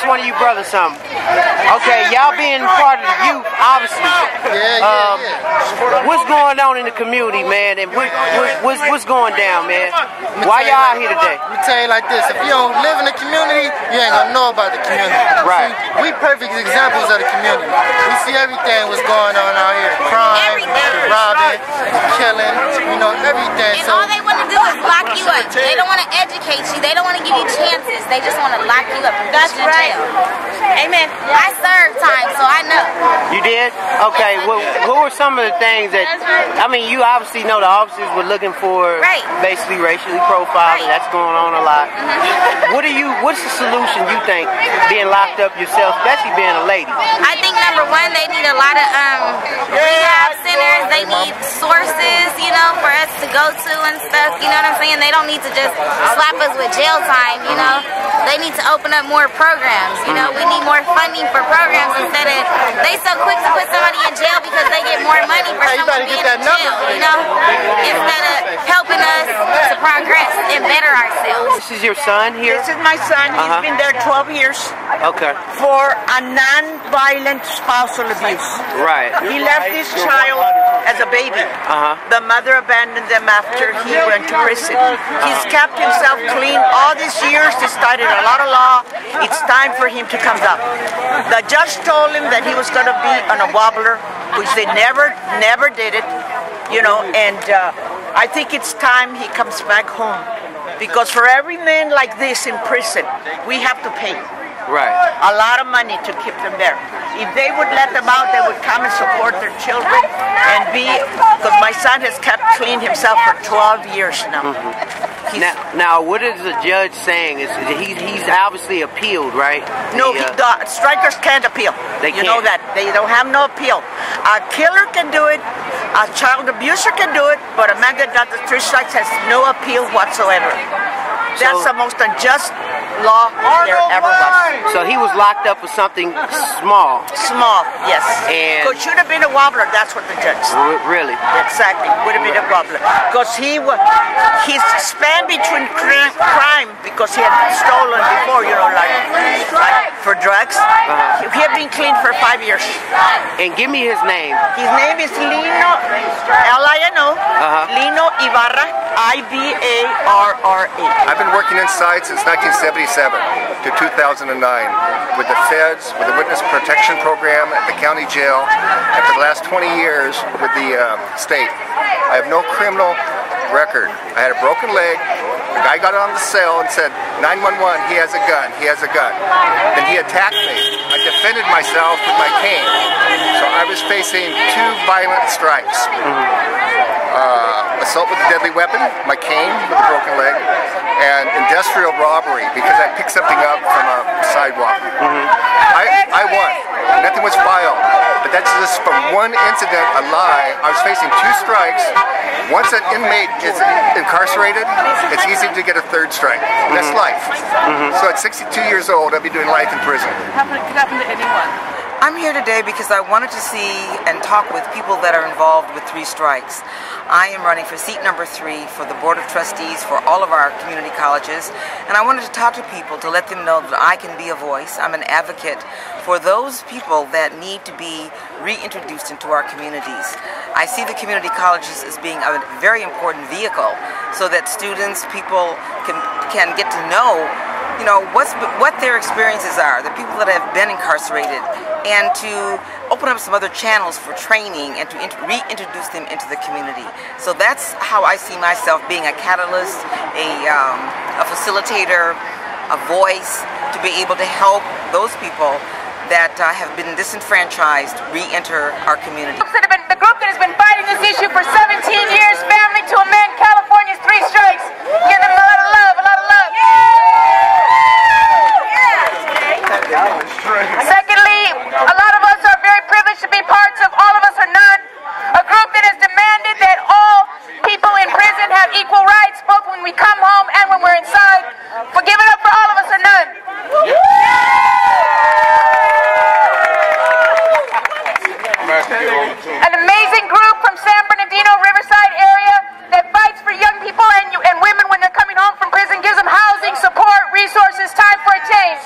ask one of you brothers something. Okay, y'all being part of the youth, obviously. What's going on in the community, man? And what's going down, man? Why y'all out here today? Let me tell you like this: if you don't live in the community, you ain't gonna know about the community. Right. See, we perfect examples of the community. We see everything what's going on out here: the crime, the robbing, the killing, you know, everything. And all they want to do is lock you up. They don't want to educate you. They don't want to give you chances. They just want to lock you up. That's right. Amen. I served time, so I know. You did? Okay. What were some of the things that, I mean, you obviously know the officers were looking for basically racially profiling. That's going on a lot. What's the solution you think, being locked up yourself, especially being a lady? I think number one, they need a lot of rehab centers. They need sources, you know, for us to go to and stuff. You know what I'm saying? They don't need to just slap us with jail time, you know. They need to open up more programs, you know. We need more funding for programs instead of, they so quick to put somebody in jail because they get more money for someone being in jail, you know, instead of helping us to progress and better ourselves. This is your son here? This is my son. He's been there 12 years. Okay. For a non-violent spousal abuse. Right. He left his child as a baby. The mother abandoned them after he went to prison. He's kept himself clean all these years. He studied a lot of law. It's time for him to come up. The judge told him that he was going to be on a wobbler, which they never did it, you know, and I think it's time he comes back home. Because for every man like this in prison, we have to pay. Right. A lot of money to keep them there. If they would let them out, they would come and support their children and be, because my son has kept clean himself for 12 years now. Now, what is the judge saying? He's obviously appealed, right? No, the strikers can't appeal. You know that. They don't have no appeal. A killer can do it, a child abuser can do it, but a man that got the 3 strikes has no appeal whatsoever. That's the most unjust law there ever was. So he was locked up for something small. Small, yes. And it should have been a wobbler. That's what the judge said. Really? Exactly. Would have been a wobbler. Because he's span between crime because he had stolen before, you know, like for drugs. He had been clean for 5 years. And give me his name. His name is Lino, L-I-N-O, Lino Ibarra, I-B-A-R-R-A. I've been working inside since 1977 to 2009 with the feds, with the Witness Protection Program at the county jail, and for the last 20 years with the state. I have no criminal record. I had a broken leg. The guy got on the cell and said, 911, he has a gun, he has a gun. Then he attacked me. I defended myself with my cane. So I was facing 2 violent strikes. Assault with a deadly weapon, my cane with a broken leg, and industrial robbery because I picked something up from a sidewalk. I won. Nothing was filed. But that's just from one incident, a lie. I was facing 2 strikes. Once an inmate is incarcerated, it's easy to get a 3rd strike. That's life. So at 62 years old, I'll be doing life in prison. Could happen to anyone. I'm here today because I wanted to see and talk with people that are involved with 3 strikes. I am running for seat number 3 for the Board of Trustees for all of our community colleges, and I wanted to talk to people to let them know that I can be a voice. I'm an advocate for those people that need to be reintroduced into our communities. I see the community colleges as being a very important vehicle so that students, people can get to know, you know, what their experiences are, the people that have been incarcerated, and to open up some other channels for training and to reintroduce them into the community. So that's how I see myself, being a catalyst, a facilitator, a voice, to be able to help those people that have been disenfranchised re-enter our community. The group that has been fighting this issue for 17 years, Family to Amend California's 3 strikes. Give them a lot of love, a lot of love. Secondly, a lot of us are very privileged to be parts of All of Us or None, a group that has demanded that all people in prison have equal rights, both when we come home and when we're inside. For give it up for All of Us or None. An amazing group from San Bernardino, Riverside area that fights for young people and women when they're coming home from prison, gives them housing, support, resources, time for a change.